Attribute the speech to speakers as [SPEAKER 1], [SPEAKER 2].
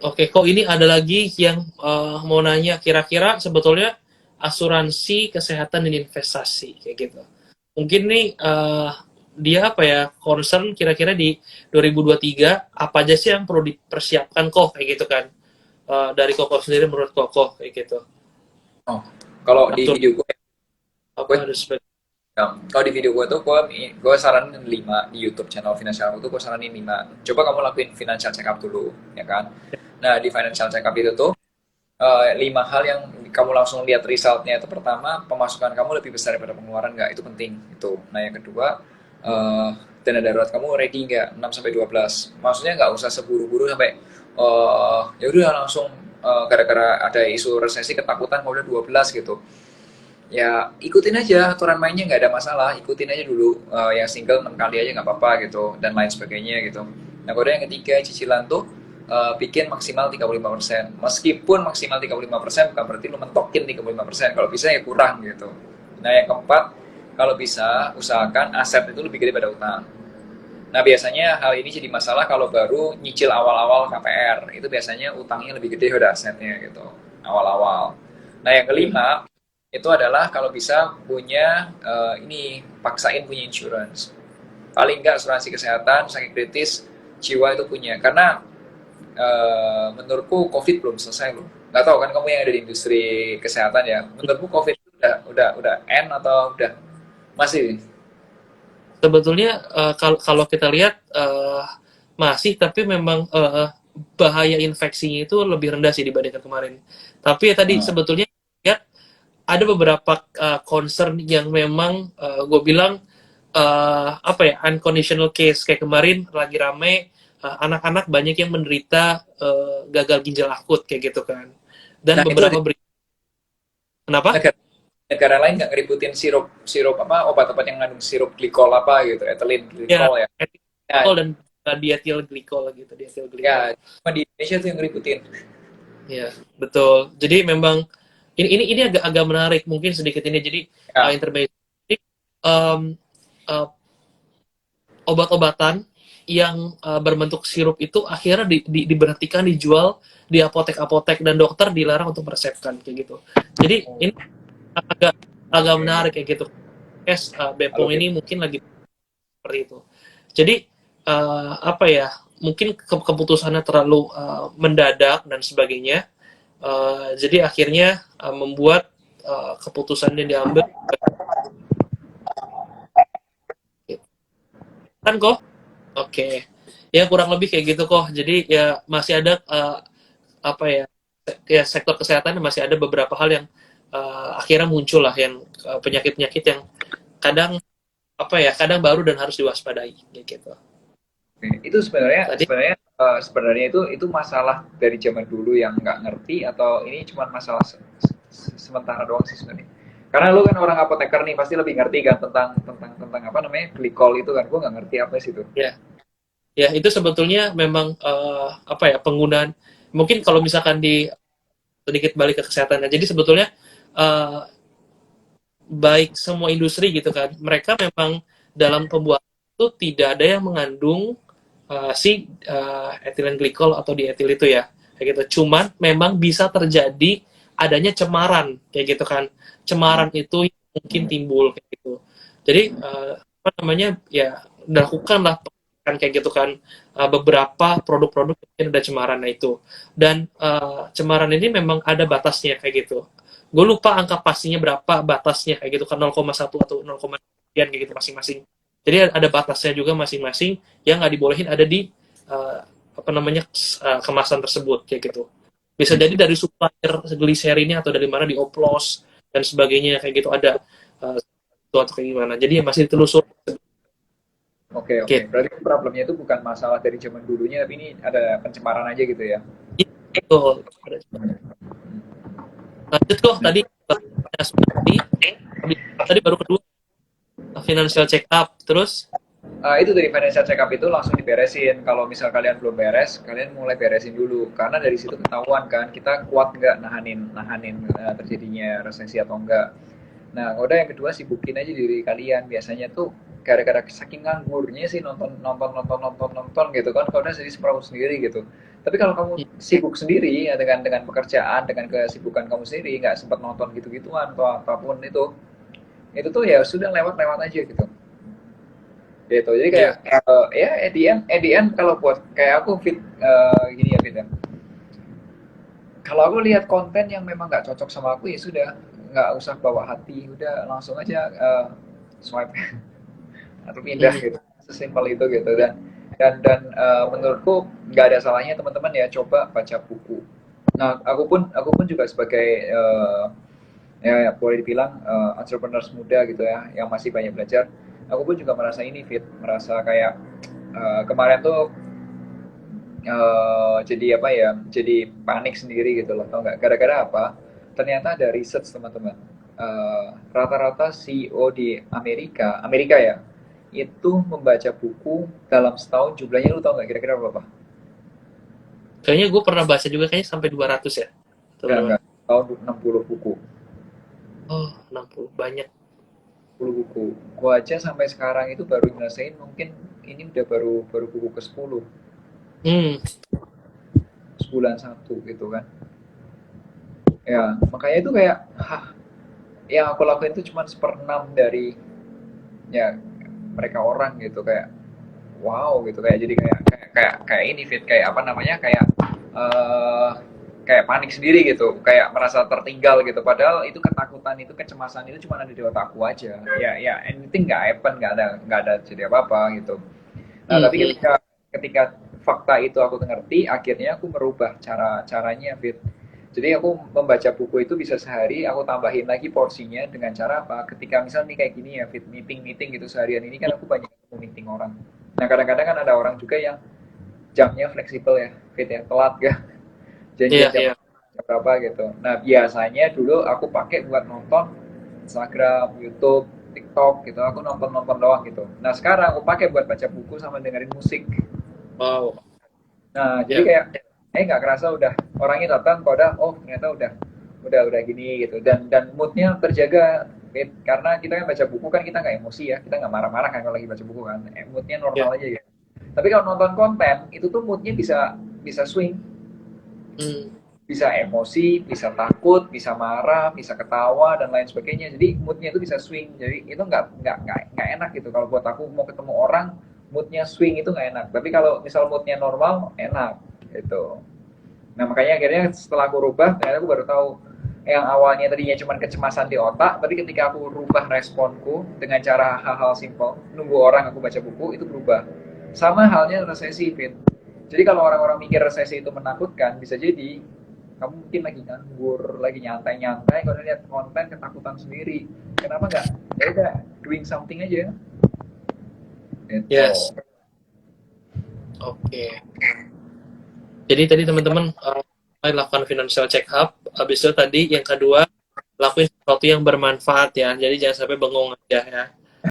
[SPEAKER 1] Oke, kok ini ada lagi yang mau nanya, kira-kira sebetulnya asuransi kesehatan dan investasi kayak gitu. Mungkin nih dia apa ya concern kira-kira di 2023 apa aja sih yang perlu dipersiapkan kok kayak gitu kan. Dari Koko sendiri menurut Koko kayak gitu.
[SPEAKER 2] Oh, kalau di
[SPEAKER 1] Atur
[SPEAKER 2] video gue
[SPEAKER 1] apa harus
[SPEAKER 2] kalau di video gue tuh gue saranin 5 di YouTube channel Financial aku tuh gue saranin 5. Coba kamu lakuin financial check up dulu, ya kan? Nah, di financial check up itu tuh 5 hal yang kamu langsung lihat resultnya itu pertama pemasukan kamu lebih besar daripada pengeluaran nggak itu penting itu. Nah yang kedua eh, dana darurat kamu ready nggak 6 sampai 12. Maksudnya nggak usah seburu-buru sampai ya udah langsung gara-gara ada isu resesi ketakutan kalau udah 12 gitu. Ya ikutin aja aturan mainnya nggak ada masalah, ikutin aja dulu yang single 6 kali aja nggak apa-apa gitu dan lain sebagainya gitu. Nah kode yang ketiga cicilan tuh bikin maksimal 35%. Meskipun maksimal 35% bukan berarti lu mentokin 35%, kalau bisa ya kurang gitu. Nah yang keempat, kalau bisa usahakan aset itu lebih gede pada utang. Nah biasanya hal ini jadi masalah kalau baru nyicil awal-awal KPR, itu biasanya utangnya lebih gede udah asetnya gitu awal-awal. Nah yang kelima itu adalah kalau bisa punya ini paksain punya insurance. Paling enggak asuransi kesehatan, sakit kritis, jiwa itu punya. Karena menurutku COVID belum selesai loh. Nggak tahu kan kamu yang ada di industri kesehatan ya. Menurutku COVID itu udah end atau udah masih?
[SPEAKER 1] sebetulnya kalau kita lihat masih tapi memang bahaya infeksinya itu lebih rendah sih dibandingkan kemarin. Tapi ya tadi
[SPEAKER 2] Hmm.
[SPEAKER 1] sebetulnya ya ada beberapa concern yang memang gue bilang apa ya unconditional case kayak kemarin lagi rame anak-anak banyak yang menderita gagal ginjal akut kayak gitu kan. Dan
[SPEAKER 2] Nah itu ada
[SPEAKER 1] beberapa berita kenapa?
[SPEAKER 2] negara negara lain nggak ngeributin sirup sirup apa obat-obat yang mengandung sirup glikol apa gitu, ethylene
[SPEAKER 1] Ya
[SPEAKER 2] glikol ya. Ya,
[SPEAKER 1] etilglikol dan diethyl glikol gitu, diethyl glikol.
[SPEAKER 2] ya cuma di Indonesia tuh yang ngeributin.
[SPEAKER 1] Ya, betul. Jadi memang ini agak menarik mungkin sedikit ini. Jadi
[SPEAKER 2] Ya,
[SPEAKER 1] intermediate um, uh, obat-obatan yang berbentuk sirup itu akhirnya diberhentikan dijual di apotek-apotek dan dokter dilarang untuk meresepkan kayak gitu. Jadi ini agak agak
[SPEAKER 2] oke.
[SPEAKER 1] menarik kayak gitu. Yes,
[SPEAKER 2] Halo,
[SPEAKER 1] Bepom
[SPEAKER 2] Fit.
[SPEAKER 1] ini mungkin lagi seperti itu. Jadi apa ya? Mungkin keputusannya terlalu mendadak dan sebagainya. Jadi akhirnya membuat keputusan yang diambil kan kok. Oke. Ya kurang lebih kayak gitu kok. Jadi ya masih ada apa ya? Ya sektor kesehatan masih ada beberapa hal yang akhirnya muncul lah yang penyakit-penyakit yang kadang apa ya? Kadang baru dan harus diwaspadai kayak gitu.
[SPEAKER 2] Itu sebenarnya
[SPEAKER 1] Tadi
[SPEAKER 2] sebenarnya sebenarnya itu masalah dari zaman dulu yang nggak ngerti atau ini cuma masalah sementara doang sih sebenarnya. Karena lu kan orang apoteker nih pasti lebih ngerti kan tentang apa namanya glikol itu kan, gua nggak ngerti apa sih itu.
[SPEAKER 1] ya ya itu sebetulnya memang apa ya penggunaan mungkin kalau misalkan di sedikit balik ke kesehatannya. Jadi sebetulnya uh, baik semua industri gitu kan, mereka memang dalam pembuatan itu tidak ada yang mengandung si ethylene glycol atau dietil itu ya, kayak gitu. Cuman memang bisa terjadi adanya cemaran kayak gitu kan. Cemaran itu mungkin timbul kayak gitu. Jadi apa namanya ya dilakukanlah kan kayak gitu kan beberapa produk-produk yang ada cemaran itu dan cemaran ini memang ada batasnya kayak gitu. Gue lupa angka pastinya berapa batasnya kayak gitu kan 0,1 atau 0, sekian kayak gitu masing-masing. Jadi ada batasnya juga masing-masing yang nggak dibolehin ada di uh, apa namanya kemasan tersebut kayak gitu. Bisa jadi dari supplier gliserinnya atau dari mana dioplos dan sebagainya kayak gitu ada uh, atau kayak gimana. Jadi ya masih ditelusuri
[SPEAKER 2] Oke, oke.
[SPEAKER 1] gitu.
[SPEAKER 2] Berarti problemnya itu bukan masalah dari zaman dulunya tapi ini ada pencemaran aja gitu ya.
[SPEAKER 1] Itu lanjut kok
[SPEAKER 2] Nah,
[SPEAKER 1] tadi asuransi tadi baru kedua financial check up terus
[SPEAKER 2] itu dari financial check up itu langsung diberesin. Kalau misal kalian belum beres, kalian mulai beresin dulu. Karena dari situ ketahuan kan kita kuat nggak nahanin nahanin terjadinya resesi atau enggak. Nah, udah yang kedua sibukin aja diri kalian. Biasanya tuh gara-gara saking nganggurnya sih nonton gitu kan, kau udah jadi separuh sendiri gitu. Tapi kalau kamu sibuk sendiri ya dengan pekerjaan, dengan kesibukan kamu sendiri, nggak sempat nonton gitu-gituan atau apapun itu tuh ya sudah lewat-lewat aja gitu. Gitu. Jadi kayak
[SPEAKER 1] Iya.
[SPEAKER 2] ya at the end kalau buat kayak aku fit gini ya fit ya. Kalau aku lihat konten yang memang nggak cocok sama aku ya sudah, nggak usah bawa hati, udah langsung aja swipe atau pindah
[SPEAKER 1] Hmm.
[SPEAKER 2] gitu, sesimpel itu gitu. Dan menurutku nggak ada salahnya teman-teman ya coba baca buku. Nah aku pun juga sebagai ya boleh dibilang entrepreneurs muda gitu ya yang masih banyak belajar, aku pun juga merasa ini fit, merasa kayak kemarin tuh jadi apa ya, jadi panik sendiri gitu loh, tau nggak, gara-gara apa, ternyata ada research teman-teman. Rata-rata CEO di Amerika Amerika ya itu membaca buku dalam setahun, jumlahnya lu tau nggak kira-kira berapa?
[SPEAKER 1] Kayaknya gue pernah baca juga, kayaknya sampai 200 ya, atau berapa?
[SPEAKER 2] Enggak, tahun 60 buku.
[SPEAKER 1] Oh, 60 banyak.
[SPEAKER 2] 10 buku. Gua aja sampai sekarang itu baru nyelesain, mungkin ini udah baru baru buku ke 10,
[SPEAKER 1] Hmm.
[SPEAKER 2] sebulan satu gitu kan. Ya, makanya itu kayak, hah, yang aku lakuin itu cuma seperenam dari ya mereka orang gitu, kayak wow gitu, kayak jadi kayak ini fit, kayak apa namanya, eh kayak panik sendiri gitu, kayak merasa tertinggal gitu, padahal itu ketakutan, itu kecemasan itu cuma ada di otakku aja, ya ya anything nggak happen, nggak ada jadi apa apa gitu. Nah
[SPEAKER 1] Hmm.
[SPEAKER 2] tapi
[SPEAKER 1] Hmm.
[SPEAKER 2] ketika fakta itu aku ngerti, akhirnya aku merubah caranya fit. Jadi aku membaca buku itu bisa sehari, aku tambahin lagi porsinya dengan cara apa? Ketika misalnya nih kayak gini ya, fit, meeting gitu seharian ini kan aku banyak ketemu meeting orang. Nah kadang-kadang kan ada orang juga yang jamnya fleksibel ya, fit ya, telat ya, janjian
[SPEAKER 1] Iya,
[SPEAKER 2] jam
[SPEAKER 1] iya.
[SPEAKER 2] berapa gitu. Nah biasanya dulu aku pakai buat nonton Instagram, YouTube, TikTok gitu. Aku nonton-nonton doang gitu. Nah sekarang aku pakai buat baca buku sama dengerin musik.
[SPEAKER 1] Wow.
[SPEAKER 2] Nah jadi
[SPEAKER 1] Ya.
[SPEAKER 2] kayak nggak kerasa udah orangnya datang, kok udah oh ternyata udah gini gitu. Dan moodnya terjaga, karena kita kan baca buku kan kita nggak emosi ya, kita nggak marah-marah kan kalau lagi baca buku kan, moodnya
[SPEAKER 1] Ya.
[SPEAKER 2] normal aja ya. Tapi kalau nonton konten itu tuh moodnya bisa bisa swing,
[SPEAKER 1] Hmm.
[SPEAKER 2] bisa emosi, bisa takut, bisa marah, bisa ketawa dan lain sebagainya. Jadi moodnya itu bisa swing. Jadi itu nggak enak gitu. Kalau buat aku mau ketemu orang, moodnya swing itu nggak enak. Tapi kalau misal moodnya normal, enak gitu. Nah makanya akhirnya setelah aku rubah, ternyata aku baru tahu yang awalnya tadinya cuma kecemasan di otak, tapi ketika aku rubah responku dengan cara hal-hal simpel, nunggu orang aku baca buku, itu berubah. Sama halnya resesi, Fit. Jadi kalau orang-orang mikir resesi itu menakutkan, bisa jadi kamu mungkin lagi nganggur, lagi nyantai-nyantai, kalau lihat konten ketakutan sendiri. Kenapa nggak? Ya udah, doing something aja. Itu.
[SPEAKER 1] Yes. Oke. Jadi tadi teman-teman lakukan financial check up. Habis itu tadi yang kedua, lakuin sesuatu yang bermanfaat ya. Jadi jangan sampai bengong aja ya.